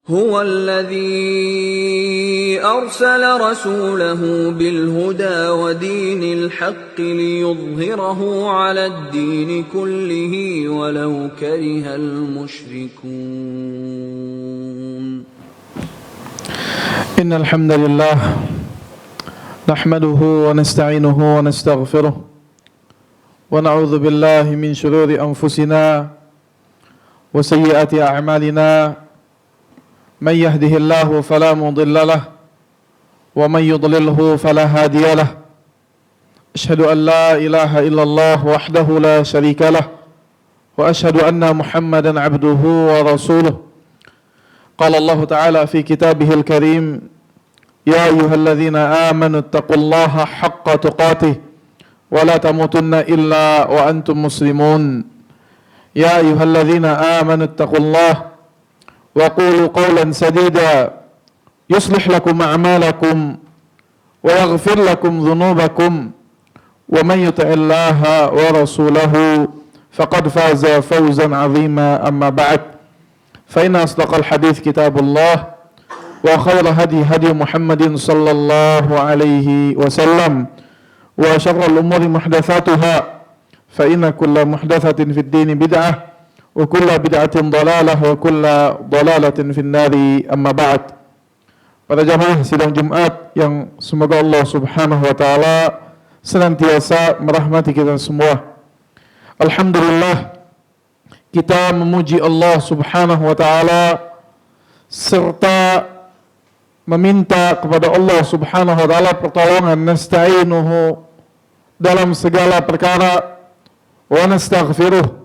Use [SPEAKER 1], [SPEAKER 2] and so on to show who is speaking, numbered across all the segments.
[SPEAKER 1] هو الذي أرسل رسوله بالهدى ودين الحق ليظهره على الدين كله ولو كره المشركون.
[SPEAKER 2] إن الحمد لله نحمده ونستعينه ونستغفره ونعوذ بالله من شرور أنفسنا وسيئات أعمالنا من يهده الله فلا مضل له ومن يضلله فلا هادي له أشهد أن لا إله إلا الله وحده لا شريك له وأشهد أن محمدا عبده ورسوله. قال الله تعالى في كتابه الكريم يا أيها الذين آمنوا اتقوا الله حق تقاته ولا تموتن إلا وأنتم مسلمون. يا أيها الذين آمنوا اتقوا الله وقولوا قولا سديدا يصلح لكم أعمالكم ويغفر لكم ذنوبكم ومن يطع الله ورسوله فقد فاز فوزا عظيما. أما بعد فإن أصدق الحديث كتاب الله وخير هدي محمد صلى الله عليه وسلم وشر الأمور محدثاتها فإن كل محدثة في الدين بدعة وكل بدعة ضلالة وكل ضلالة في النار. أما بعد. Pada jamaah sidang Jumat yang semoga Allah Subhanahu wa taala senantiasa merahmati kita semua. Alhamdulillah, kita memuji Allah Subhanahu wa taala serta meminta kepada Allah Subhanahu wa taala pertolongan, nasta'inuhu dalam segala perkara, wa nastaghfiruh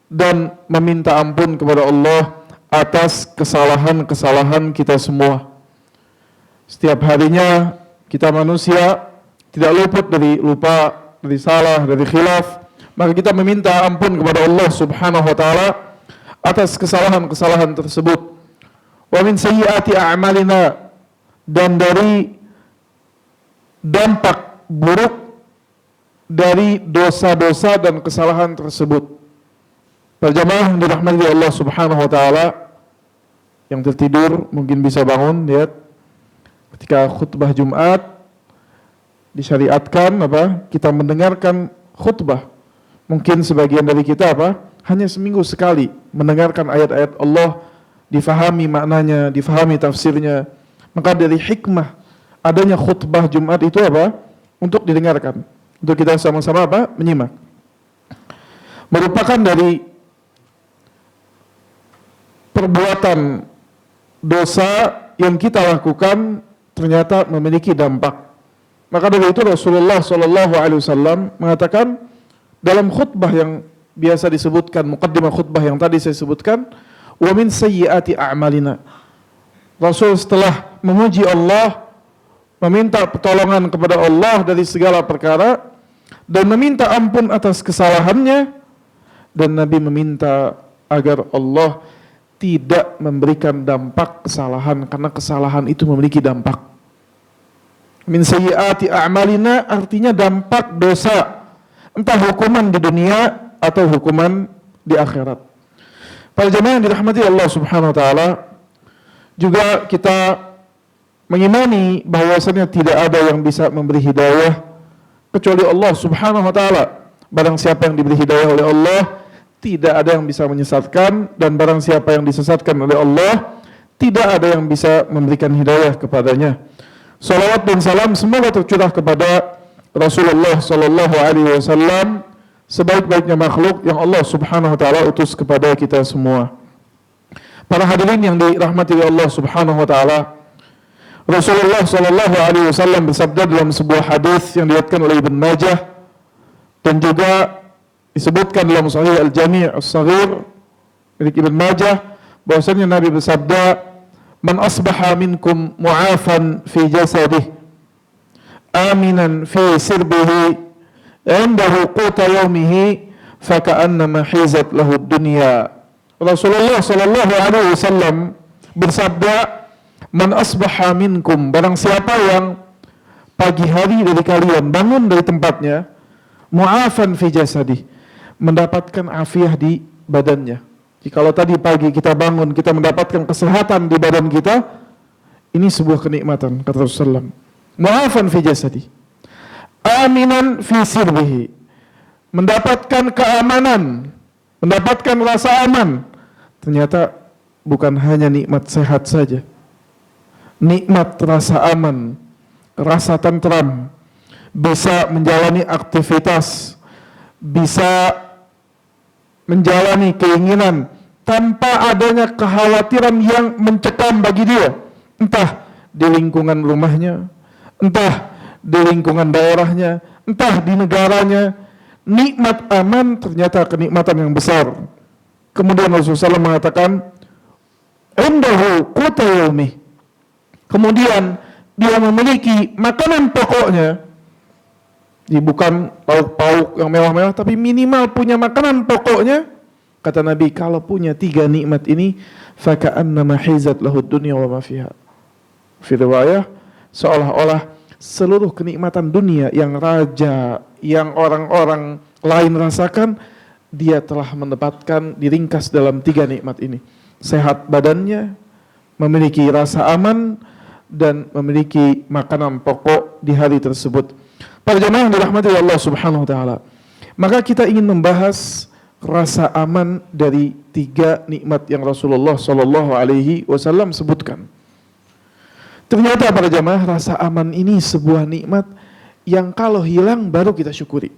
[SPEAKER 2] dan meminta ampun kepada Allah atas kesalahan-kesalahan kita semua. Setiap harinya kita manusia tidak luput dari lupa, dari salah, dari khilaf. Maka kita meminta ampun kepada Allah Subhanahu wa taala atas kesalahan-kesalahan tersebut. Wa min sayyiati a'malina, dan dari dampak buruk dari dosa-dosa dan kesalahan tersebut. Para jamaah yang dirahmati Allah Subhanahu wa taala, yang tertidur mungkin bisa bangun. Lihat, ketika khutbah Jumat disyariatkan kita mendengarkan khutbah. Mungkin sebagian dari kita hanya seminggu sekali mendengarkan ayat-ayat Allah, difahami maknanya, difahami tafsirnya. Maka dari hikmah adanya khutbah Jumat itu untuk didengarkan, untuk kita sama-sama menyimak. Merupakan dari perbuatan dosa yang kita lakukan ternyata memiliki dampak. Maka dari itu Rasulullah SAW mengatakan dalam khutbah yang biasa disebutkan, muqaddimah khutbah yang tadi saya sebutkan, wa min sayyiati a'malina. Rasul setelah memuji Allah, meminta pertolongan kepada Allah dari segala perkara, dan meminta ampun atas kesalahannya, dan Nabi meminta agar Allah tidak memberikan dampak kesalahan, karena kesalahan itu memiliki dampak. Min sayyiati a'malina artinya dampak dosa, entah hukuman di dunia atau hukuman di akhirat. Para jemaah yang dirahmati Allah Subhanahu wa taala, juga kita mengimani bahwasanya tidak ada yang bisa memberi hidayah kecuali Allah Subhanahu wa taala. Barang siapa yang diberi hidayah oleh Allah, tidak ada yang bisa menyesatkan, dan barang siapa yang disesatkan oleh Allah, tidak ada yang bisa memberikan hidayah kepadanya. Salawat dan salam semoga tercurah kepada Rasulullah sallallahu alaihi wasallam, sebaik-baiknya makhluk yang Allah Subhanahu wa taala utus kepada kita semua. Para hadirin yang dirahmati oleh Allah Subhanahu wa taala, Rasulullah sallallahu alaihi wasallam bersabda dalam sebuah hadis yang diriwayatkan oleh Ibnu Majah dan juga disebutkan dalam Sahih Al-Jami' As-Saghir milik Ibnu Majah, bahwasanya Nabi bersabda, "Man asbaha minkum mu'afan fi jasadih, aminan fi sirbihi, indahu quta yaumihi, faka'annama hizat lahu dunya." Rasulullah sallallahu alaihi wasallam bersabda, "Man asbaha minkum," barang siapa yang pagi hari dari kalian bangun dari tempatnya, mu'afan fi jasadih, mendapatkan afiah di badannya, Jikalau tadi pagi kita bangun, kita mendapatkan kesehatan di badan kita, ini sebuah kenikmatan, kata Rasulullah. Mu'afan fi jasadi, aminan fi sirbihi, mendapatkan keamanan, mendapatkan rasa aman. Ternyata bukan hanya nikmat sehat saja, nikmat rasa aman, rasa tentram, bisa menjalani aktivitas, bisa menjalani keinginan tanpa adanya kekhawatiran yang mencekam bagi dia, entah di lingkungan rumahnya, entah di lingkungan daerahnya, entah di negaranya. Nikmat aman ternyata kenikmatan yang besar. Kemudian Rasulullah SAW mengatakan, indahu quta yaumih, kemudian dia memiliki makanan pokoknya. Jadi bukan pauk-pauk yang mewah-mewah, tapi minimal punya makanan pokoknya. Kata Nabi, kalau punya 3 nikmat ini, faka'annama hizat lahud dunya wa ma fiha. Fi riwayah, seolah-olah seluruh kenikmatan dunia yang raja, yang orang-orang lain rasakan, dia telah mendapatkan, diringkas dalam 3 nikmat ini. Sehat badannya, memiliki rasa aman, dan memiliki makanan pokok di hari tersebut. Para jemaah yang dirahmati Allah Subhanahu wa taala, maka kita ingin membahas rasa aman dari 3 nikmat yang Rasulullah sallallahu alaihi wasallam sebutkan. Ternyata para jemaah, rasa aman ini sebuah nikmat yang kalau hilang baru kita syukuri.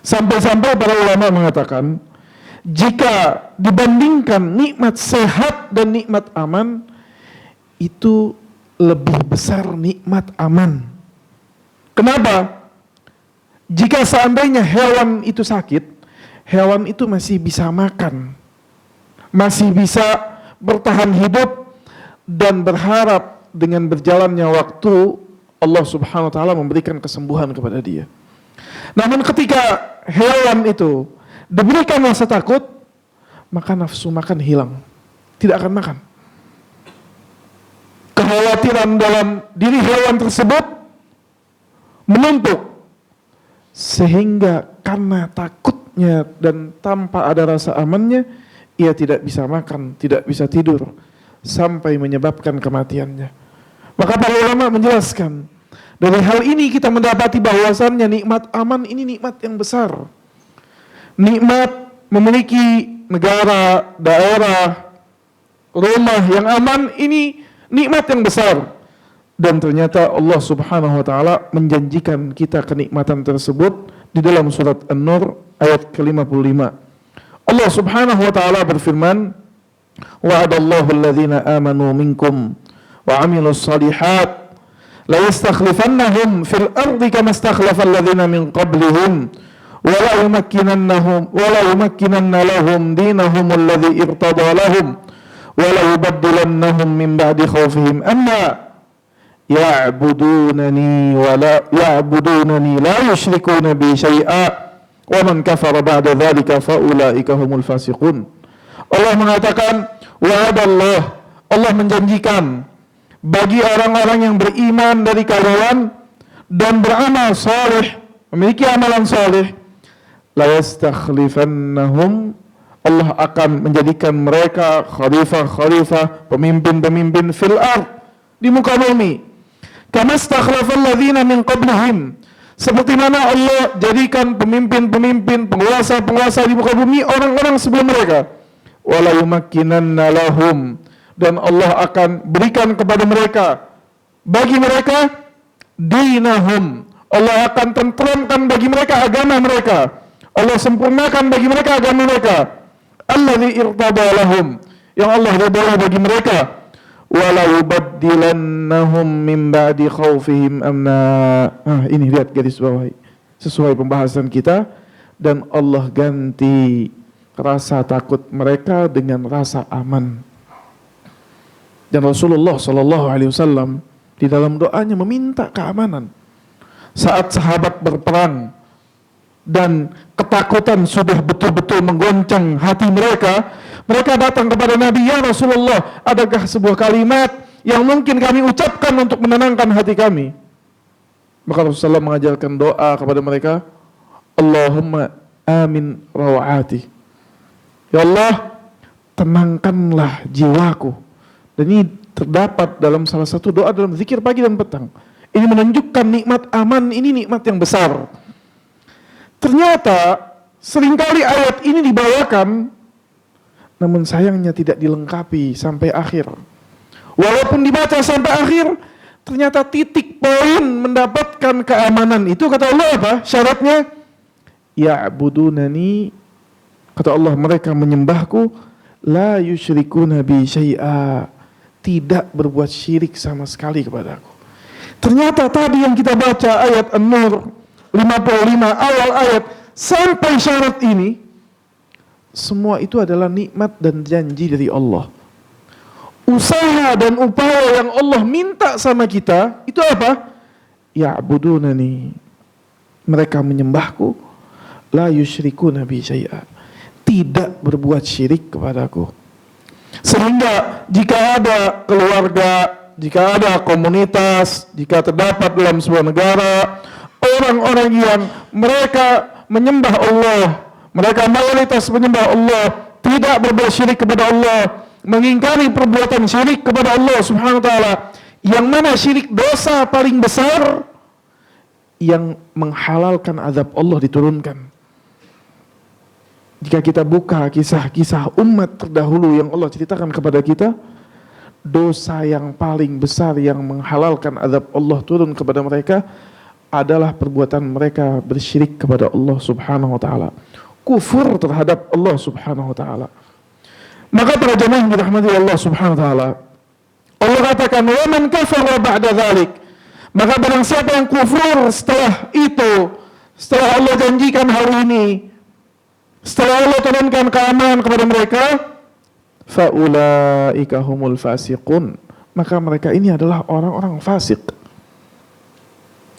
[SPEAKER 2] Sampai-sampai para ulama mengatakan, jika dibandingkan nikmat sehat dan nikmat aman, itu lebih besar nikmat aman. Kenapa? Jika seandainya hewan itu sakit, hewan itu masih bisa makan, masih bisa bertahan hidup, dan berharap dengan berjalannya waktu Allah Subhanahu wa taala memberikan kesembuhan kepada dia. Namun ketika hewan itu diberikan rasa takut, maka nafsu makan hilang, tidak akan makan. Kekhawatiran dalam diri hewan tersebut menumpuk, sehingga karena takutnya dan tanpa ada rasa amannya, ia tidak bisa makan, tidak bisa tidur, sampai menyebabkan kematiannya. Maka para ulama menjelaskan, dari hal ini kita mendapati bahwasannya nikmat aman ini nikmat yang besar. Nikmat memiliki negara, daerah, rumah yang aman ini nikmat yang besar. Dan ternyata Allah Subhanahu wa taala menjanjikan kita kenikmatan tersebut di dalam surat An-Nur ayat ke-55. Allah Subhanahu wa taala berfirman, wa'adallahu alladhina amanu minkum wa 'amilus shalihat la yastakhlifannahum fil ardi kama istakhlafa alladhina min qablihim wa la yumakkinanna lahum dinahum alladhi irtada lahum wa la yubaddilannahum min ba'di khawfihim amna ya'budunani la yushrikuna bi syai'a wa man kafara ba'da dzalika fa ulaika humul fasiqun. Allah mengatakan, wa'adallah, Allah menjanjikan bagi orang-orang yang beriman dari kalian dan beramal saleh, memiliki amalan saleh, la yastakhlifannahum, Allah akan menjadikan mereka khalifah-khalifah, pemimpin-pemimpin fil ard, di muka bumi. Kama istakhlafal ladzina min qablihim, seperti mana Allah jadikan pemimpin-pemimpin, penguasa-penguasa di muka bumi orang-orang sebelum mereka. Wala yumakkinanna lahum, dan Allah akan berikan kepada mereka, bagi mereka, dinahum, Allah akan tenteramkan bagi mereka agama mereka, Allah sempurnakan bagi mereka agama mereka, alladzi irtada lahum, yang Allah ridha bagi mereka, wala yubaddilannahum min ba'di khaufihim amna. Ini lihat garis bawahi, sesuai pembahasan kita, dan Allah ganti rasa takut mereka dengan rasa aman. Dan Rasulullah SAW di dalam doanya meminta keamanan. Saat sahabat berperang dan ketakutan sudah betul-betul menggoncang hati mereka, mereka datang kepada Nabi, ya Rasulullah, adakah sebuah kalimat yang mungkin kami ucapkan untuk menenangkan hati kami? Maka Rasulullah mengajarkan doa kepada mereka, Allahumma amin rawati, Ya Allah, tenangkanlah jiwaku. Dan ini terdapat dalam salah satu doa dalam zikir pagi dan petang. Ini menunjukkan nikmat aman, ini nikmat yang besar. Ternyata seringkali ayat ini dibawakan, namun sayangnya tidak dilengkapi sampai akhir. Walaupun dibaca sampai akhir, ternyata titik poin mendapatkan keamanan itu, kata Allah apa? Syaratnya, ya'budunani, kata Allah, mereka menyembahku, la yusyrikuna bi syai'a, tidak berbuat syirik sama sekali kepadaku. Ternyata tadi yang kita baca ayat An-Nur 55 awal ayat sampai syarat ini, semua itu adalah nikmat dan janji dari Allah. Usaha dan upaya yang Allah minta sama kita itu apa? Ya'budunani, mereka menyembahku, la yusyrikuna bi syai'a, tidak berbuat syirik kepadaku. Sehingga jika ada keluarga, jika ada komunitas, jika terdapat dalam sebuah negara orang-orang yang mereka menyembah Allah, mereka mayoritas menyembah Allah, tidak berbuat syirik kepada Allah, mengingkari perbuatan syirik kepada Allah Subhanahu wa taala, yang mana syirik dosa paling besar yang menghalalkan azab Allah diturunkan. Jika kita buka kisah-kisah umat terdahulu yang Allah ceritakan kepada kita, dosa yang paling besar yang menghalalkan azab Allah turun kepada mereka adalah perbuatan mereka bersyirik kepada Allah Subhanahu wa taala, kufur terhadap Allah Subhanahu wa taala. Maka para jemaah yang dirahmati Allah Subhanahu wa taala, Allah katakan, "Wa man kafara ba'da dzalik." Maka barang siapa yang kufur setelah itu, setelah Allah janjikan hal ini, setelah Allah turunkan keamanan kepada mereka, faulaika humul fasiqun, maka mereka ini adalah orang-orang fasik.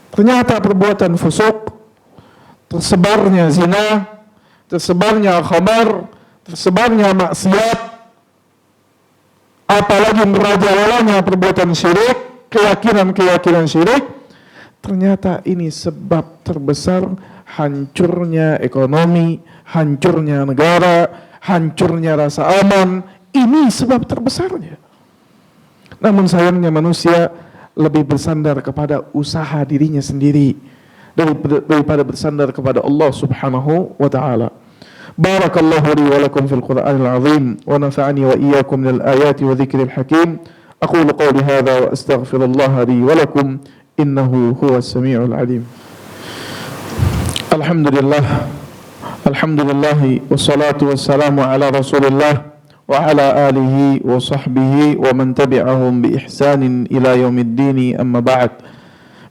[SPEAKER 2] Ternyata perbuatan fusuk, tersebarnya zina, tersebarnya khamar, tersebarnya maksiat, apalagi merajalelanya perbuatan syirik, keyakinan-keyakinan syirik, ternyata ini sebab terbesar hancurnya ekonomi, hancurnya negara, hancurnya rasa aman. Ini sebab terbesarnya. Namun sayangnya manusia lebih bersandar kepada usaha dirinya sendiri daripada bersandar kepada Allah Subhanahu wa taala. Barakallahu li wa lakum fil Qur'anil azim wa nafa'ani wa iyyakum minal ayati wa dzikril hakim. Aqulu qawli hadza wa astaghfirullah li wa lakum innahu huwas samiul alim. Alhamdulillah wassalatu wassalamu ala Rasulillah wa ala alihi wa sahbihi wa man tabi'ahum bi ihsanin ila yaumiddin, amma ba'd.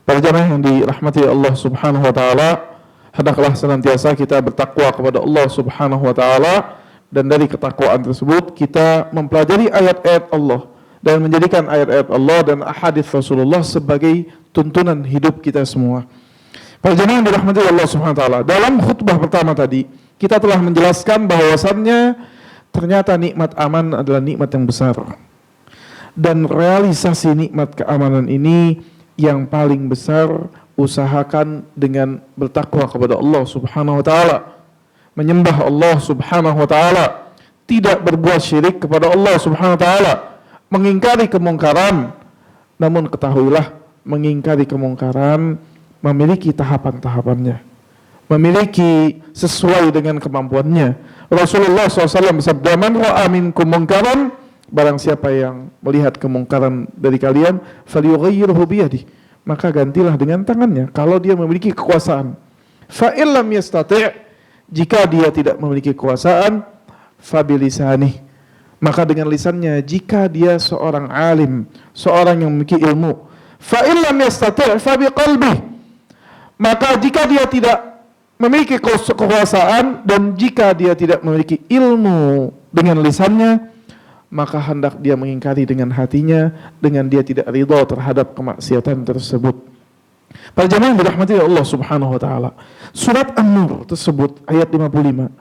[SPEAKER 2] Para jemaah yang dirahmati Allah Subhanahu wa taala, hendaklah senantiasa kita bertakwa kepada Allah Subhanahu wa taala, dan dari ketakwaan tersebut kita mempelajari ayat-ayat Allah dan menjadikan ayat-ayat Allah dan ahadits Rasulullah sebagai tuntunan hidup kita semua. Para jemaah yang dirahmati Allah Subhanahu wa taala, dalam khutbah pertama tadi kita telah menjelaskan bahwasannya ternyata nikmat aman adalah nikmat yang besar. Dan realisasi nikmat keamanan ini yang paling besar usahakan dengan bertakwa kepada Allah Subhanahu wa taala, menyembah Allah Subhanahu wa taala, tidak berbuat syirik kepada Allah Subhanahu wa taala, mengingkari kemungkaran. Namun ketahuilah, mengingkari kemungkaran memiliki tahapan-tahapannya, memiliki sesuai dengan kemampuannya. Rasulullah SAW bersabda, "Man ra'a minkum munkaran," barang siapa yang melihat kemungkaran dari kalian, falyughayyirhu biyadihi, maka gantilah dengan tangannya kalau dia memiliki kekuasaan. Fa illam yastati', jika dia tidak memiliki kekuasaan, fa bilisanih, maka dengan lisannya jika dia seorang alim, seorang yang memiliki ilmu. Fa illam yastati' fa biqalbihi, maka jika dia tidak memiliki kekuasaan dan jika dia tidak memiliki ilmu dengan lisannya, maka hendak dia mengingkari dengan hatinya, dengan dia tidak ridha terhadap kemaksiatan tersebut. Para jemaah yang dirahmati Allah Subhanahu wa taala, surat An-Nur tersebut ayat 55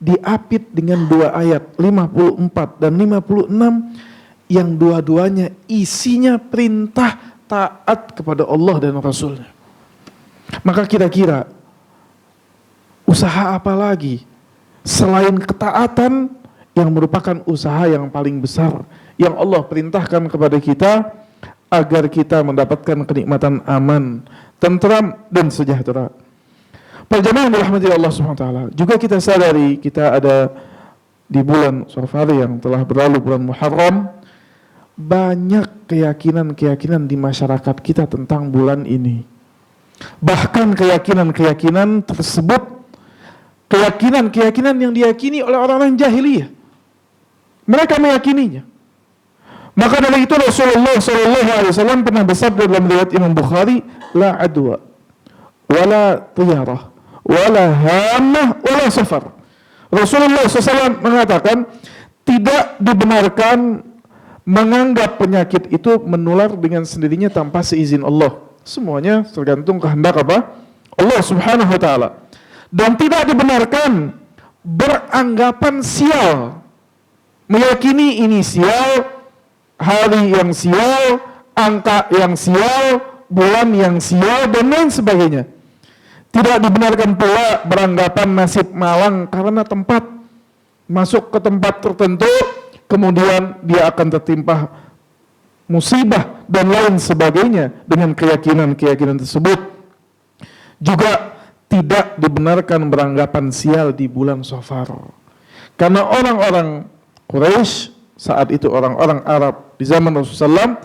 [SPEAKER 2] diapit dengan dua ayat 54 dan 56 yang dua-duanya isinya perintah taat kepada Allah dan Rasulnya. Maka kira-kira usaha apa lagi selain ketaatan yang merupakan usaha yang paling besar yang Allah perintahkan kepada kita agar kita mendapatkan kenikmatan aman, tentram dan sejahtera. Para jemaah yang dirahmati Allah Subhanahu wa taala, juga kita sadari kita ada di bulan Safar yang telah berlalu, bulan Muharram. Banyak keyakinan-keyakinan di masyarakat kita tentang bulan ini. Bahkan keyakinan-keyakinan tersebut, keyakinan-keyakinan yang diyakini oleh orang-orang jahiliyah. Mereka meyakininya. Maka dari itu Rasulullah SAW pernah bersabda dalam riwayat Imam Bukhari, la adwa, wala tiyarah, wala hamah, wala safar. Rasulullah SAW mengatakan, tidak dibenarkan menganggap penyakit itu menular dengan sendirinya tanpa seizin Allah. Semuanya tergantung kehendak apa? Allah Subhanahu wa taala. Dan tidak dibenarkan beranggapan sial, meyakini ini sial, hari yang sial, angka yang sial, bulan yang sial, dan lain sebagainya. Tidak dibenarkan pula beranggapan nasib malang karena tempat masuk ke tempat tertentu, kemudian dia akan tertimpa musibah dan lain sebagainya dengan keyakinan-keyakinan tersebut. Juga tidak dibenarkan beranggapan sial di bulan Safar. Karena orang-orang Quraisy saat itu, orang-orang Arab di zaman Rasulullah SAW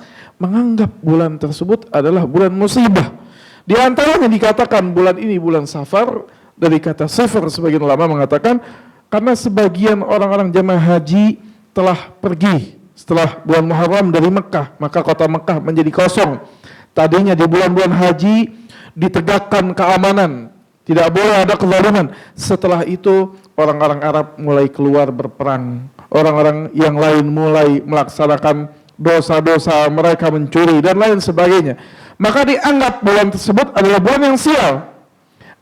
[SPEAKER 2] menganggap bulan tersebut adalah bulan musibah. Di antaranya dikatakan bulan ini bulan Safar, dari kata safar sebagian ulama mengatakan karena sebagian orang-orang jamaah haji telah pergi setelah bulan Muharram dari Mekah, maka kota Mekah menjadi kosong. Tadinya di bulan-bulan haji ditegakkan keamanan, tidak boleh ada kezaliman. Setelah itu orang-orang Arab mulai keluar berperang, orang-orang yang lain mulai melaksanakan dosa-dosa, mereka mencuri dan lain sebagainya. Maka dianggap bulan tersebut adalah bulan yang sial.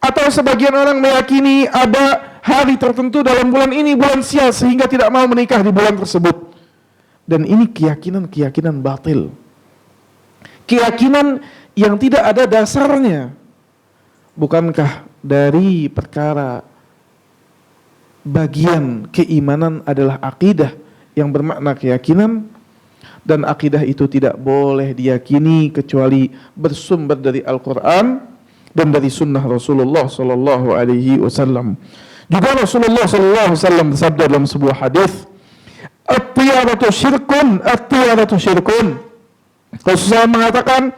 [SPEAKER 2] Atau sebagian orang meyakini ada hari tertentu dalam bulan ini bulan sial sehingga tidak mau menikah di bulan tersebut. Dan ini keyakinan-keyakinan batil. Keyakinan yang tidak ada dasarnya. Bukankah dari perkara bagian keimanan adalah akidah yang bermakna keyakinan, dan akidah itu tidak boleh diyakini kecuali bersumber dari Al-Quran dan dari sunnah Rasulullah Sallallahu Alaihi Wasallam. Juga Rasulullah Sallallahu Alaihi Wasallam bersabda dalam sebuah hadis, "At-tiyaratu syirkun, at-tiyaratu syirkun." Rasulullah mengatakan,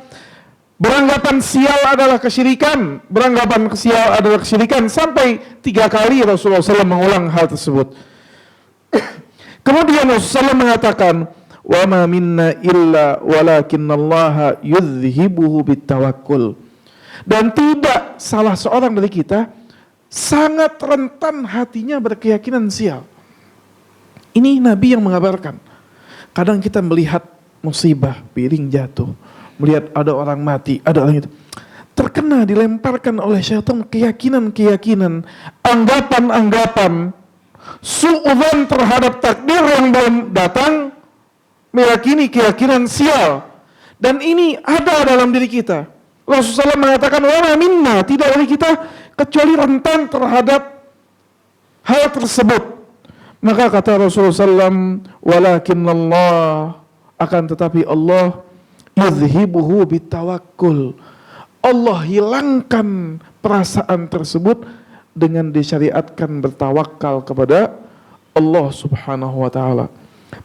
[SPEAKER 2] beranggapan sial adalah kesyirikan, beranggapan sial adalah kesyirikan, sampai 3 kali Rasulullah SAW mengulang hal tersebut. Kemudian Rasulullah mengatakan, "Wa ma minna illa walakinnallaha yudhibuhu bitawakkul." Dan tidak salah seorang dari kita sangat rentan hatinya berkeyakinan sial. Ini Nabi yang mengabarkan. Kadang kita melihat musibah, piring jatuh, melihat ada orang mati, ada orang itu, terkena, dilemparkan oleh syaitan keyakinan-keyakinan, anggapan-anggapan, suudzon terhadap takdir yang belum datang, meyakini keyakinan sial. Dan ini ada dalam diri kita. Rasulullah mengatakan, "Wa minna," tidak dari kita kecuali rentan terhadap hal tersebut. Maka kata Rasulullah SAW, "Walakinnallah," akan tetapi Allah, "yudhibuhu bitawakkul." Allah hilangkan perasaan tersebut dengan disyariatkan bertawakal kepada Allah Subhanahu wa taala.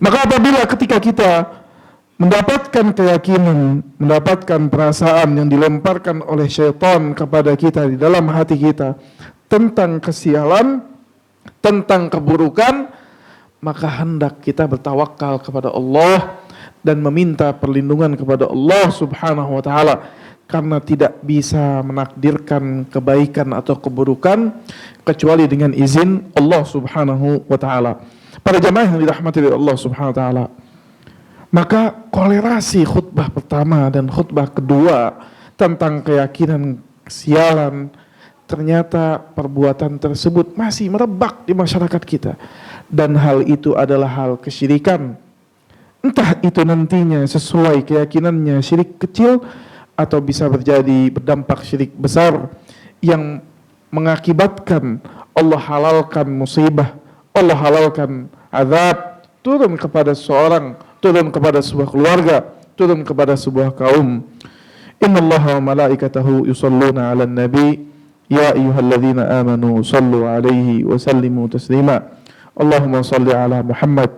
[SPEAKER 2] Maka apabila ketika kita mendapatkan keyakinan, mendapatkan perasaan yang dilemparkan oleh syaitan kepada kita di dalam hati kita tentang kesialan, tentang keburukan, maka hendak kita bertawakal kepada Allah dan meminta perlindungan kepada Allah Subhanahu wa taala, karena tidak bisa menakdirkan kebaikan atau keburukan kecuali dengan izin Allah Subhanahu wa taala. Para jamaah yang dirahmati oleh Allah Subhanahu wa taala, maka kolerasi khutbah pertama dan khutbah kedua tentang keyakinan kesialan, ternyata perbuatan tersebut masih merebak di masyarakat kita, dan hal itu adalah hal kesyirikan. Entah itu nantinya sesuai keyakinannya syirik kecil, atau bisa berdampak syirik besar yang mengakibatkan Allah halalkan musibah, Allah halalkan azab turun kepada seseorang, turun kepada sebuah keluarga, turun kepada sebuah kaum. Innallaha wa malaikatahu yusalluna 'alan nabi ya ayyuhalladzina amanu sallu 'alaihi wa sallimu taslima. Allahumma salli 'ala Muhammad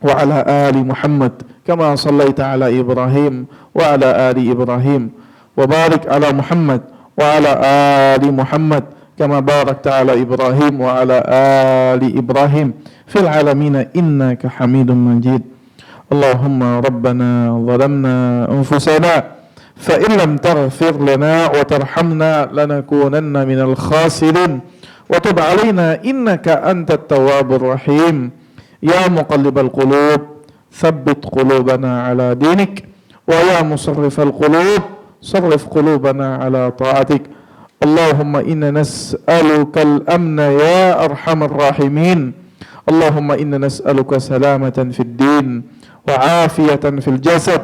[SPEAKER 2] wa 'ala ali Muhammad kama sallaita 'ala Ibrahim wa 'ala ali Ibrahim wa barik 'ala Muhammad wa 'ala ali Muhammad kama barakta 'ala Ibrahim wa 'ala ali Ibrahim fil 'alamin innaka Hamidum Majid. Allahumma rabbana zalamna anfusana fa in lam taghfir lana wa tarhamna lanakunanna minal khasirin wa tub 'alaina innaka antat tawwabur rahim. Ya muqallibal qulub thabbit qulubana 'ala dinik wa ya musarrifal qulub sarrif qulubana 'ala ta'atik. Allahumma inna nas'aluka al-amna ya arhamar rahimin. Allahumma inna nas'aluka salamatan fid din wa afiyatan fil jasad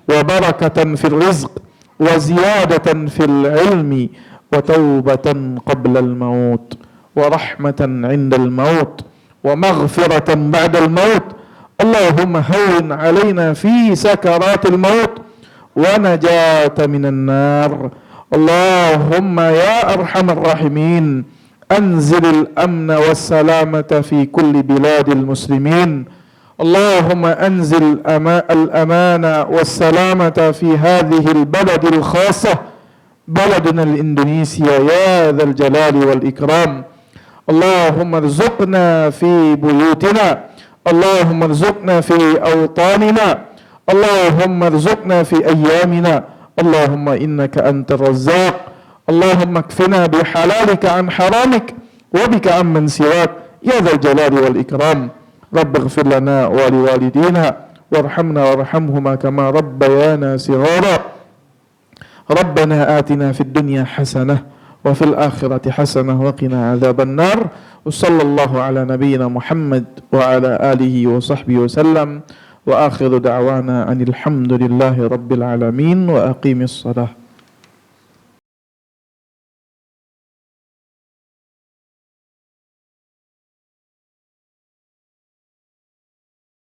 [SPEAKER 2] wa barakatan fil rizq wa ziyadatan fil ilmi wa taubatan qabla al maut wa rahmatan 'inda al maut wa maghfiratan ba'da al maut. Allahumma hawwin 'alaina fi sakaratil maut wa najata minan nar. Allahumma ya arhamar rahimin anzilil amna was salamata fi kulli biladil muslimin. Allahumma anzil al-amana was-salamata fi hadhihi al-balad al-khassah baladna al-Indonesia ya dhal jalali wal ikram. Allahumma arzuqna fi buyutina, Allahumma arzuqna fi awtanina, Allahumma arzuqna fi ayyamina, Allahumma innaka antar razzaq. Allahumma kfina bihalalika an haramik wa bika amman siwak ya dhal jalali wal ikram. Rabb ighfir lana wa liwalidina warhamna warhamhuma kama rabbayana sighara. Rabbana atina fid dunya hasanah wa fil akhirati hasanah wa qina adzaban nar. Wa sallallahu ala nabiyyina Muhammad wa ala alihi wa sahbihi wa sallam wa akhiru da'wana anil hamdulillahi rabbil alamin wa aqimis salah.